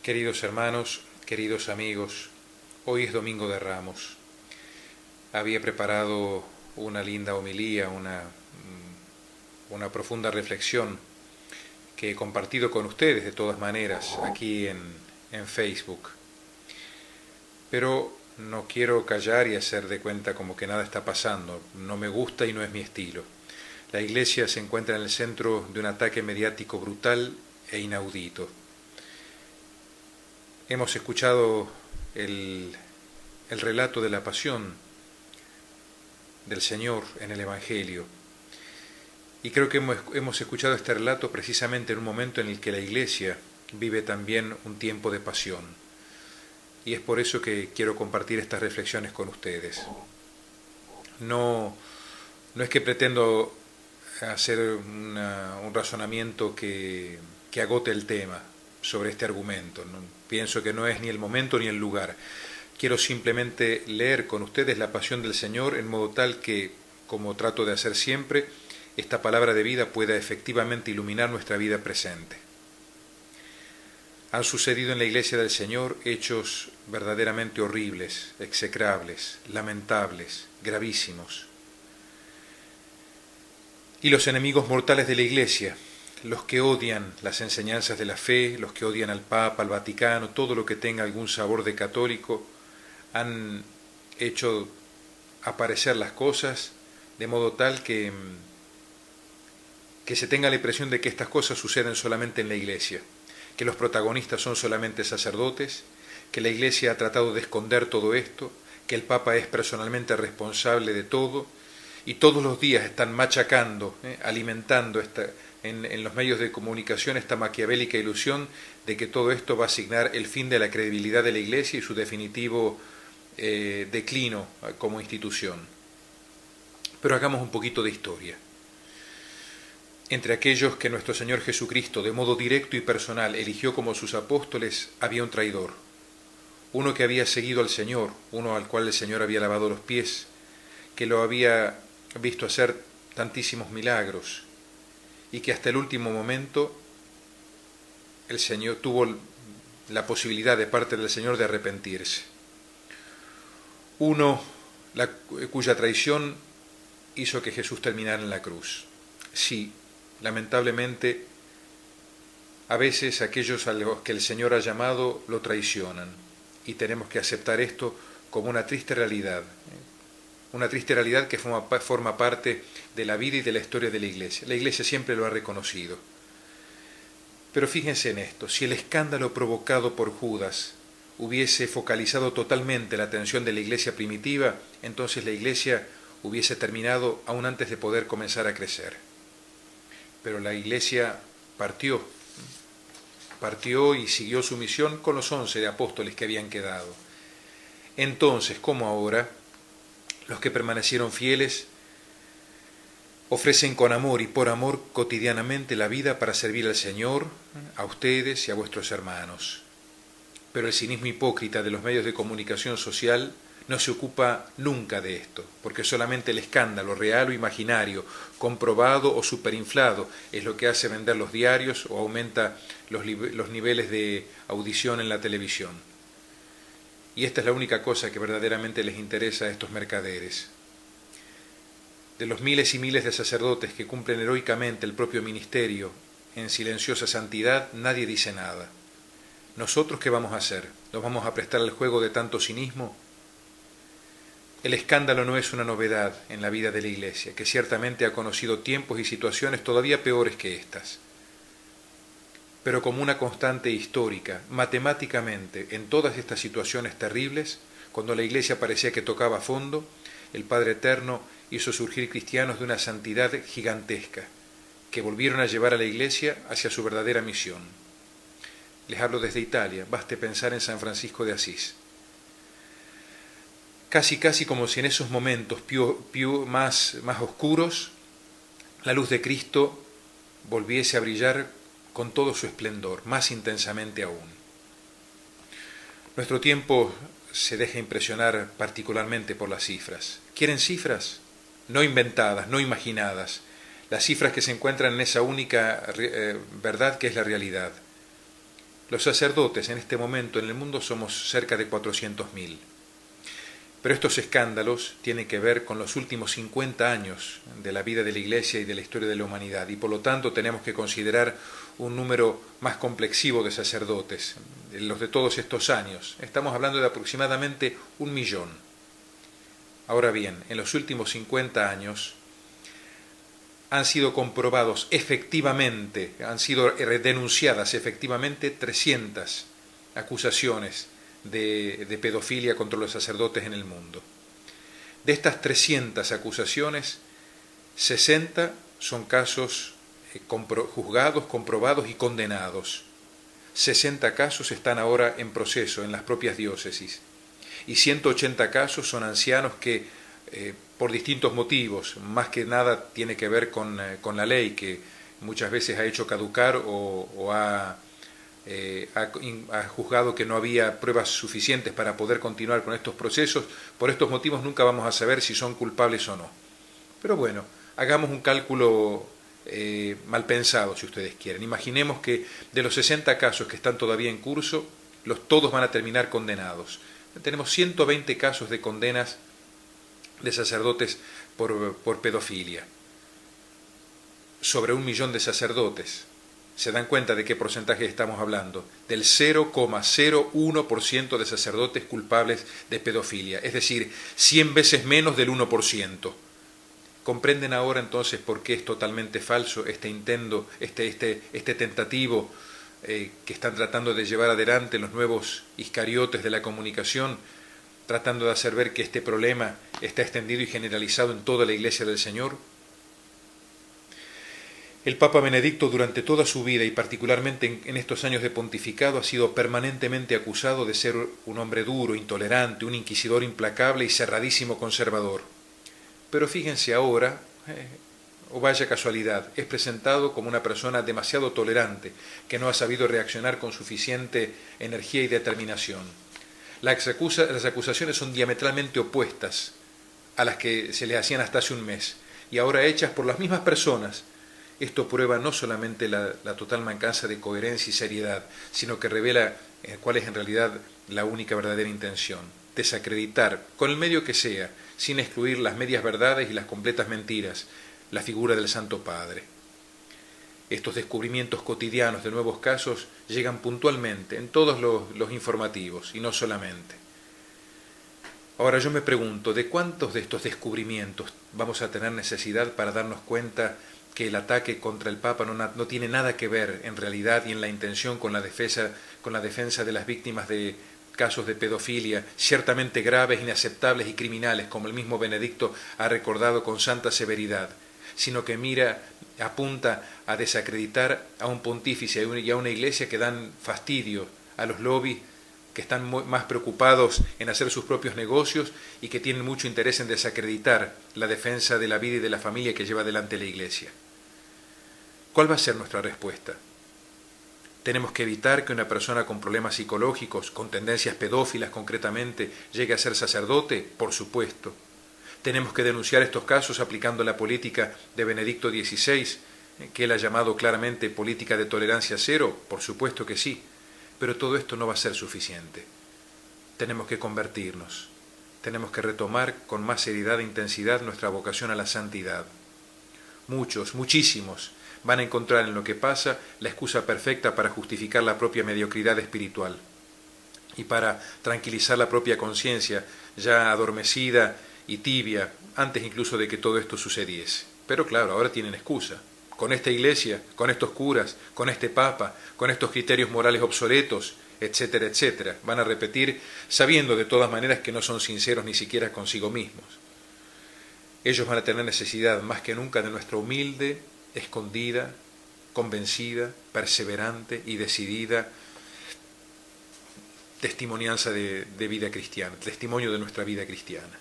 Queridos hermanos, queridos amigos, hoy es Domingo de Ramos. Había preparado una linda homilía, una profunda reflexión que he compartido con ustedes de todas maneras aquí en Facebook. Pero no quiero callar y hacer de cuenta como que nada está pasando. No me gusta y no es mi estilo. La Iglesia se encuentra en el centro de un ataque mediático brutal e inaudito. Hemos escuchado el relato de la pasión del Señor en el Evangelio. Y creo que hemos escuchado este relato precisamente en un momento en el que la Iglesia vive también un tiempo de pasión. Y es por eso que quiero compartir estas reflexiones con ustedes. No es que pretendo hacer un razonamiento que agote el tema sobre este argumento. Pienso que no es ni el momento ni el lugar. Quiero simplemente leer con ustedes la pasión del Señor en modo tal que, como trato de hacer siempre, esta palabra de vida pueda efectivamente iluminar nuestra vida presente. Han sucedido en la Iglesia del Señor hechos verdaderamente horribles, execrables, lamentables, gravísimos. Y los enemigos mortales de la Iglesia, los que odian las enseñanzas de la fe, los que odian al Papa, al Vaticano, todo lo que tenga algún sabor de católico, han hecho aparecer las cosas de modo tal que se tenga la impresión de que estas cosas suceden solamente en la Iglesia, que los protagonistas son solamente sacerdotes, que la Iglesia ha tratado de esconder todo esto, que el Papa es personalmente responsable de todo, y todos los días están machacando, alimentando en los medios de comunicación esta maquiavélica ilusión de que todo esto va a asignar el fin de la credibilidad de la Iglesia y su definitivo declino como institución. Pero hagamos un poquito de historia. Entre aquellos que nuestro Señor Jesucristo de modo directo y personal eligió como sus apóstoles había un traidor, uno que había seguido al Señor, uno al cual el Señor había lavado los pies, que lo había visto hacer tantísimos milagros y que hasta el último momento el Señor tuvo la posibilidad de parte del Señor de arrepentirse. Uno cuya traición hizo que Jesús terminara en la cruz. Sí, lamentablemente, a veces aquellos a los que el Señor ha llamado lo traicionan y tenemos que aceptar esto como una triste realidad que forma parte de la vida y de la historia de la Iglesia. La Iglesia siempre lo ha reconocido. Pero fíjense en esto, si el escándalo provocado por Judas hubiese focalizado totalmente la atención de la Iglesia primitiva, entonces la Iglesia hubiese terminado aún antes de poder comenzar a crecer. Pero la Iglesia partió y siguió su misión con los 11 apóstoles que habían quedado. Entonces, como ahora, los que permanecieron fieles ofrecen con amor y por amor cotidianamente la vida para servir al Señor, a ustedes y a vuestros hermanos. Pero el cinismo hipócrita de los medios de comunicación social no se ocupa nunca de esto, porque solamente el escándalo real o imaginario, comprobado o superinflado, es lo que hace vender los diarios o aumenta los niveles de audición en la televisión. Y esta es la única cosa que verdaderamente les interesa a estos mercaderes. De los miles y miles de sacerdotes que cumplen heroicamente el propio ministerio en silenciosa santidad, nadie dice nada. ¿Nosotros qué vamos a hacer? ¿Nos vamos a prestar al juego de tanto cinismo? El escándalo no es una novedad en la vida de la Iglesia, que ciertamente ha conocido tiempos y situaciones todavía peores que estas. Pero como una constante histórica, matemáticamente, en todas estas situaciones terribles, cuando la Iglesia parecía que tocaba fondo, el Padre Eterno hizo surgir cristianos de una santidad gigantesca, que volvieron a llevar a la Iglesia hacia su verdadera misión. Les hablo desde Italia, baste pensar en San Francisco de Asís. Casi como si en esos momentos más oscuros, la luz de Cristo volviese a brillar con todo su esplendor, más intensamente aún. Nuestro tiempo se deja impresionar particularmente por las cifras. ¿Quieren cifras? No inventadas, no imaginadas. Las cifras que se encuentran en esa única verdad que es la realidad. Los sacerdotes en este momento en el mundo somos cerca de 400.000. Pero estos escándalos tienen que ver con los últimos 50 años de la vida de la Iglesia y de la historia de la humanidad, y por lo tanto tenemos que considerar un número más complexivo de sacerdotes, los de todos estos años. Estamos hablando de aproximadamente 1 millón. Ahora bien, en los últimos 50 años han sido comprobados efectivamente, han sido denunciadas efectivamente 300 acusaciones de pedofilia contra los sacerdotes en el mundo. De estas 300 acusaciones, 60 son casos juzgados, comprobados y condenados. 60 casos están ahora en proceso en las propias diócesis. Y 180 casos son ancianos que, por distintos motivos, más que nada tiene que ver con la ley, que muchas veces ha hecho caducar o ha juzgado que no había pruebas suficientes para poder continuar con estos procesos. Por estos motivos nunca vamos a saber si son culpables o no. Pero bueno, hagamos un cálculo mal pensado, si ustedes quieren. Imaginemos que de los 60 casos que están todavía en curso, todos van a terminar condenados. Tenemos 120 casos de condenas de sacerdotes por pedofilia. Sobre 1 millón de sacerdotes. ¿Se dan cuenta de qué porcentaje estamos hablando? Del 0,01% de sacerdotes culpables de pedofilia, es decir, 100 veces menos del 1%. ¿Comprenden ahora entonces por qué es totalmente falso este intento, este tentativo que están tratando de llevar adelante los nuevos iscariotes de la comunicación, tratando de hacer ver que este problema está extendido y generalizado en toda la Iglesia del Señor? El Papa Benedicto durante toda su vida y particularmente en estos años de pontificado ha sido permanentemente acusado de ser un hombre duro, intolerante, un inquisidor implacable y cerradísimo conservador. Pero fíjense ahora, o vaya casualidad, es presentado como una persona demasiado tolerante, que no ha sabido reaccionar con suficiente energía y determinación. Las acusaciones son diametralmente opuestas a las que se le hacían hasta hace un mes, y ahora hechas por las mismas personas. Esto prueba no solamente la total mancanza de coherencia y seriedad, sino que revela cuál es en realidad la única verdadera intención: desacreditar, con el medio que sea, sin excluir las medias verdades y las completas mentiras, la figura del Santo Padre. Estos descubrimientos cotidianos de nuevos casos llegan puntualmente en todos los informativos, y no solamente. Ahora yo me pregunto, ¿de cuántos de estos descubrimientos vamos a tener necesidad para darnos cuenta que el ataque contra el Papa no tiene nada que ver en realidad y en la intención con la defensa de las víctimas de casos de pedofilia, ciertamente graves, inaceptables y criminales, como el mismo Benedicto ha recordado con santa severidad, sino que apunta a desacreditar a un pontífice y a una iglesia que dan fastidio a los lobbies, que están más preocupados en hacer sus propios negocios y que tienen mucho interés en desacreditar la defensa de la vida y de la familia que lleva adelante la Iglesia. ¿Cuál va a ser nuestra respuesta? ¿Tenemos que evitar que una persona con problemas psicológicos, con tendencias pedófilas concretamente, llegue a ser sacerdote? Por supuesto. ¿Tenemos que denunciar estos casos aplicando la política de Benedicto XVI, que él ha llamado claramente política de tolerancia cero? Por supuesto que sí. Pero todo esto no va a ser suficiente. Tenemos que convertirnos. Tenemos que retomar con más seriedad e intensidad nuestra vocación a la santidad. Muchísimos, van a encontrar en lo que pasa la excusa perfecta para justificar la propia mediocridad espiritual y para tranquilizar la propia conciencia, ya adormecida y tibia, antes incluso de que todo esto sucediese. Pero claro, ahora tienen excusa. Con esta iglesia, con estos curas, con este papa, con estos criterios morales obsoletos, etcétera, etcétera. Van a repetir sabiendo de todas maneras que no son sinceros ni siquiera consigo mismos. Ellos van a tener necesidad más que nunca de nuestra humilde, escondida, convencida, perseverante y decidida testimonianza de vida cristiana, testimonio de nuestra vida cristiana.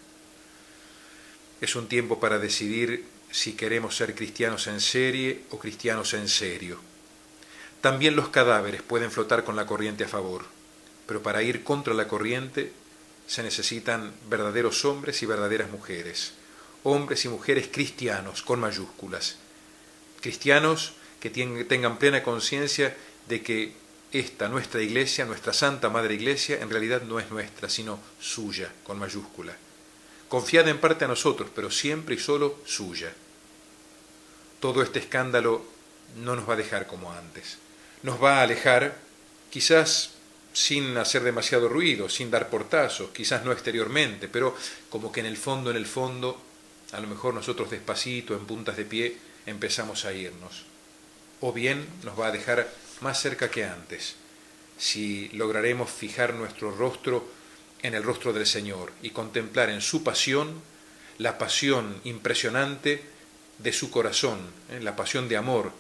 Es un tiempo para decidir si queremos ser cristianos en serie o cristianos en serio. También los cadáveres pueden flotar con la corriente a favor, pero para ir contra la corriente se necesitan verdaderos hombres y verdaderas mujeres, hombres y mujeres cristianos con mayúsculas, cristianos que tengan plena conciencia de que esta nuestra iglesia, nuestra Santa Madre Iglesia, en realidad no es nuestra, sino suya, con mayúscula. Confiada en parte a nosotros, pero siempre y solo suya. Todo este escándalo no nos va a dejar como antes. Nos va a alejar, quizás sin hacer demasiado ruido, sin dar portazos, quizás no exteriormente, pero como que en el fondo, a lo mejor nosotros despacito, en puntas de pie, empezamos a irnos. O bien nos va a dejar más cerca que antes, si lograremos fijar nuestro rostro en el rostro del Señor y contemplar en su pasión la pasión impresionante de su corazón, la pasión de amor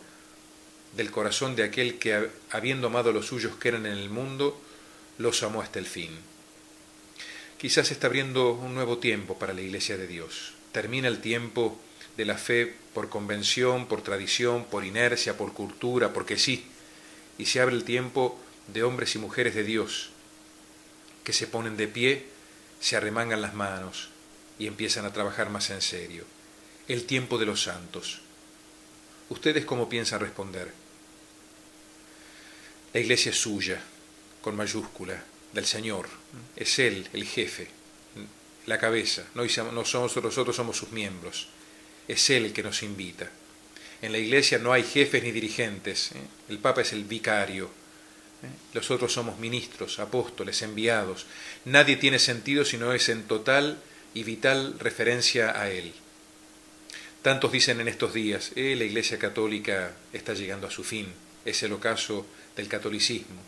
del corazón de aquel que, habiendo amado a los suyos que eran en el mundo, los amó hasta el fin. Quizás está abriendo un nuevo tiempo para la Iglesia de Dios. Termina el tiempo de la fe por convención, por tradición, por inercia, por cultura, porque sí, y se abre el tiempo de hombres y mujeres de Dios que se ponen de pie, se arremangan las manos y empiezan a trabajar más en serio. El tiempo de los santos. ¿Ustedes cómo piensan responder? La Iglesia es suya, con mayúscula, del Señor. Es Él, el jefe, la cabeza. No somos nosotros, somos sus miembros. Es Él el que nos invita. En la Iglesia no hay jefes ni dirigentes. El Papa es el vicario. Los otros somos ministros, apóstoles, enviados. Nadie tiene sentido si no es en total y vital referencia a Él. Tantos dicen en estos días, la Iglesia Católica está llegando a su fin. Es el ocaso del catolicismo.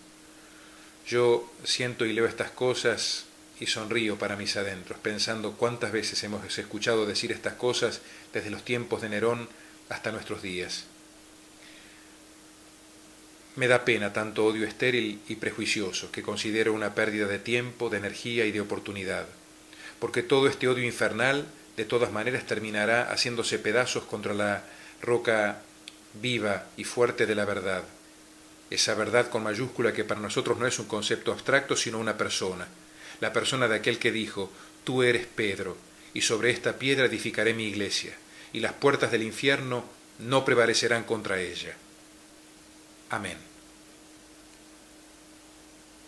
Yo siento y leo estas cosas y sonrío para mis adentros, pensando cuántas veces hemos escuchado decir estas cosas desde los tiempos de Nerón hasta nuestros días. Me da pena tanto odio estéril y prejuicioso, que considero una pérdida de tiempo, de energía y de oportunidad, porque todo este odio infernal de todas maneras terminará haciéndose pedazos contra la roca viva y fuerte de la verdad, esa verdad con mayúscula que para nosotros no es un concepto abstracto, sino una persona, la persona de aquel que dijo, tú eres Pedro, y sobre esta piedra edificaré mi iglesia, y las puertas del infierno no prevalecerán contra ella. Amén.